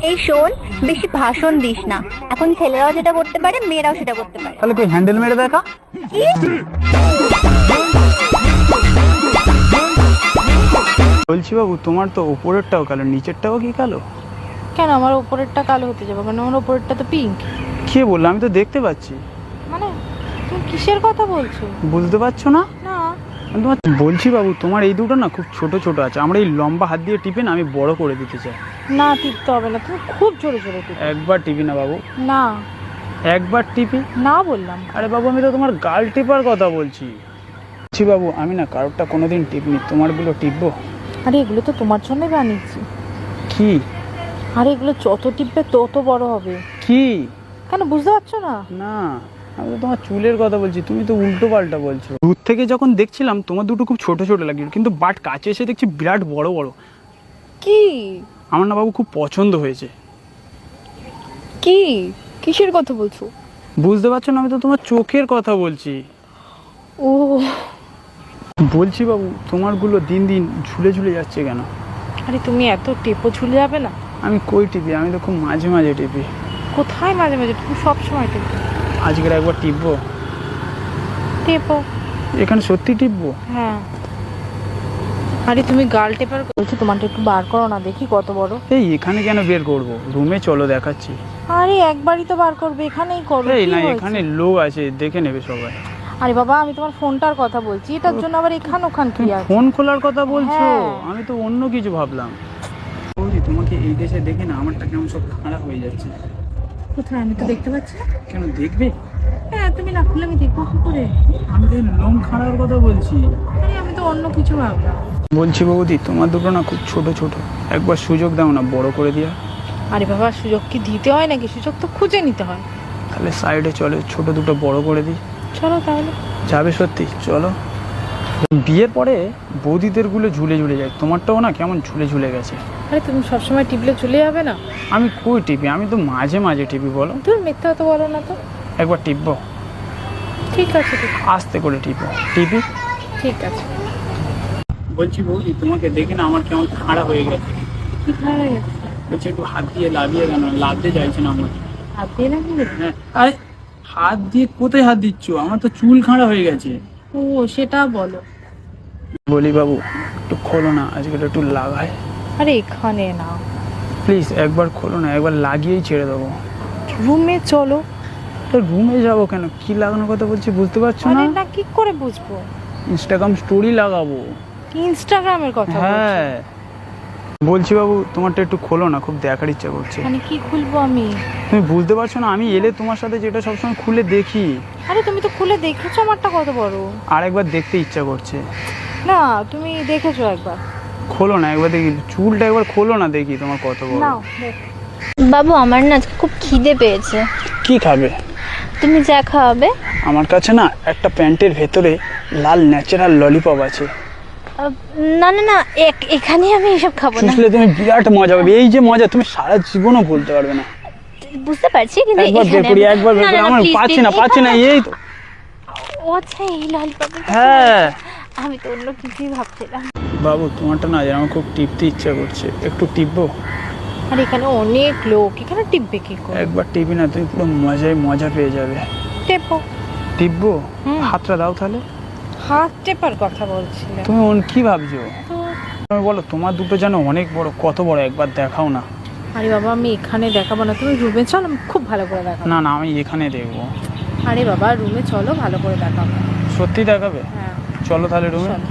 এই শোন, বেশি ভাষণ দিস না। এখন ছেলেরাও যেটা করতে পারে, মেয়েরাও সেটা করতে পারে। তাহলে তুই হ্যান্ডেল মেরে দেখা। কি? বলছি বাবু, তোমার তো উপরেরটাও কালো, নিচেরটাও কি কালো? কেন আমার উপরেরটা কালো হতে যাবে? মানে আমার উপরেরটা তো পিঙ্ক। কে বললো? আমি তো দেখতে পাচ্ছি। মানে তুমি কিসের কথা বলছো? বুঝতে পারছো না? না। আমি তোমার বলছি বাবু, তোমার এই দুটো না খুব ছোট ছোট আছে। আমরা এই লম্বা হাত দিয়ে টিপে না আমি বড় করে দিতে চাই। না, টিপতে হবে না, তুমি খুব জোরে জোরে টিপো। একবার টিপি না বাবু, না। একবার টিপি। না বললাম। আরে বাবু, আমি তো তোমার গাল টিপার কথা বলছি। বলছি বাবু, আমি না কারোরটা কোনোদিন টিপনি, তোমারগুলো টিপবো। আরে এগুলো তো তোমার জন্যই বানিয়েছি। কি? আরে এগুলো যত টিপবে তত বড় হবে। কি? কেন বুঝতে পারছো না? না, আমি তো তোমার চুলের কথা বলছি, তুমি তো উল্টো পাল্টা বলছো। দূর থেকে যখন দেখছিলাম তোমার দুটো খুব ছোট ছোট লাগছিল, কিন্তু বাট কাছে এসে দেখছি বিরাট বড় বড়। কি? আমার না বাবু খুব পছন্দ হয়েছে। কি? কিসের কথা বলছো? বুঝতে পারছো না? আমি তো তোমার চোখের কথা বলছি। ও, বলছি বাবু, তোমারগুলো দিন দিন ঝুলে ঝুলে যাচ্ছে কেন? আরে তুমি এত টেপো ঝুলে যাবে না। আমি কই টিপি? আমি তো খুব মাঝে মাঝে টিপি। কোথায় মাঝে মাঝে? তুমি সব সময় টেপো। আজকের একবার টিপবো। টেপো। এখানে সত্যি টিপবো? হ্যাঁ। আরে তুমি গাল টেপার বলছো, তোমারটা একটু বার করো না, দেখি কত বড়। এই এখানে কেন বের করবো? রুমে চলো, দেখাচ্ছি। আরে একবারই তো বার করবে, এখানেই করো। এই কি না, হয়েছে? এখানে লোক আছে, দেখে নেবে সবাই। আরে বাবা, আমি তোমার ফোনটার কথা বলছি, এটার জন্য আবার এখান ওখান কি তুমি আছে? ফোন খোলার কথা বলছো? হ্যাঁ। আমি তো অন্য কিছু ভাবলাম। বৌদি, তোমাকে এই দেশে দেখে না আমারটা কেমন সব খারাপ হয়ে যাচ্ছে। কোথায়? আমি তো দেখতে পাচ্ছি না। কেন দেখবে? হ্যাঁ, তুমি না খুললে আমি দেখবো কি করে? আমি তো লোম খাড়ার কথা বলছি। আরে আমি তো অন্য কিছু ভাবলাম। বলছি বৌদি, তোমার দুটো না খুব ছোট ছোট, একবার সুযোগ দাও না বড় করে দিয়া। আরে বাবা, সুযোগ কি দিতে হয় নাকি? সুযোগ তো খুঁজে নিতে হয়। তাহলে সাইডে চলে, ছোট দুটো বড় করে দিই। চলো তাহলে। যাবে সত্যি? চলো। বিয়ের পরে বৌদিদের গুলো ঝুলে ঝুলে যায়, তোমারটাও না কেমন ঝুলে ঝুলে গেছে। আরে তুমি সবসময় টিপলে চলে যাবে না? আমি কই টিপি? আমি তো মাঝে মাঝে টিপি। বলো। তুমি মিথ্যা তো বলো না তো। একবার টিপবো? ঠিক আছে, ঠিক আস্তে করে টিপো। টিপি। ঠিক আছে। বলছি বৌদি, তোমাকে দেখে না আমার কেমন খাড়া হয়ে গেছে। কি খারাপ হয়ে গেছে? বলছি একটু হাত দিয়ে লাভিয়ে কেন? লাভতে চাইছে না আমার। হাত দিয়ে না কিন্তু। হ্যাঁ। আরে হাত দিয়ে কোথায় হাত দিচ্ছ? আমার তো চুল খাড়া হয়ে গেছে। ও, সেটা বলো। বলি বাবু, একটু খোলো না, আজকে একটু লাগায়। আরে এখানে না, প্লিজ একবার খোলো না, একবার লাগিয়েই ছেড়ে দেবো। রুমে চলো। তো রুমে যাবো কেন? কি লাগানোর কথা বলছি বুঝতে পারছো না? আরে না, কি করে বুঝবো? ইনস্টাগ্রাম স্টোরি লাগাবো। ইনস্টাগ্রামের কথা বলছো? হ্যাঁ। বলছি বাবু, তোমারটা একটু খোলো না, খুব দেখার ইচ্ছা করছে। মানে কি খুলবো আমি? তুমি বুঝতে পারছো না? আমি এলে তোমার সাথে যেটা সবসময় খুলে দেখি। আরে তুমি তো খুলে দেখেছো আমারটা কত বড়। আর একবার দেখতে ইচ্ছা করছে। না, তুমি দেখেছো একবার। খোলো না একবার দেখি, চুলটা একবার খোলো না দেখি তোমার কত বড়। নাও দেখো। বাবু, আমার না আজকে খুব খিদে পেয়েছে। কি খাবে? তুমি যা খাওয়াবে। আমার কাছে না একটা প্যান্টের ভেতরে লাল ন্যাচারাল ললিপপ আছে। না না না, এখানে আমি এসব খাবো না। চুষলে তুমি বিরাট মজা পাবে। এই যে মজা তুমি সারা জীবনও ভুলতে পারবে না। বুঝতে পারছি, কিন্তু একবার বের করি, একবার বের করি। আমার পাচ্ছি না এই তো। ও আচ্ছা, এই ললিপপের। হ্যাঁ। আমি তো অন্য কিছুই ভাবছিলাম। বাবু, তোমারটা না যেন আমার খুব টিপতে ইচ্ছা করছে, একটু টিপবো? আর এখানে অনেক লোক, এখানে টিপবে কি করে? একবার টিপি না, তুমি পুরো মজা পেয়ে যাবে। টেপো। টিপবো? হুম। হাতটা দাও তাহলে। হাত টেপার কথা বলছিলে তুমি কি ভাবছো? তো? তুমি বলো, তোমার দুটো যেন অনেক বড়, কত বড় একবার দেখাও না। আরে বাবা, আমি এখানে দেখাবো না, তুমি রুমে চলো, আমি খুব ভালো করে দেখাবো। না না, আমি এখানে দেখবো। আরে বাবা, রুমে চলো, ভালো করে দেখাবো। সত্যি দেখাবে? হ্যাঁ, চলো তাহলে রুমে। চলো।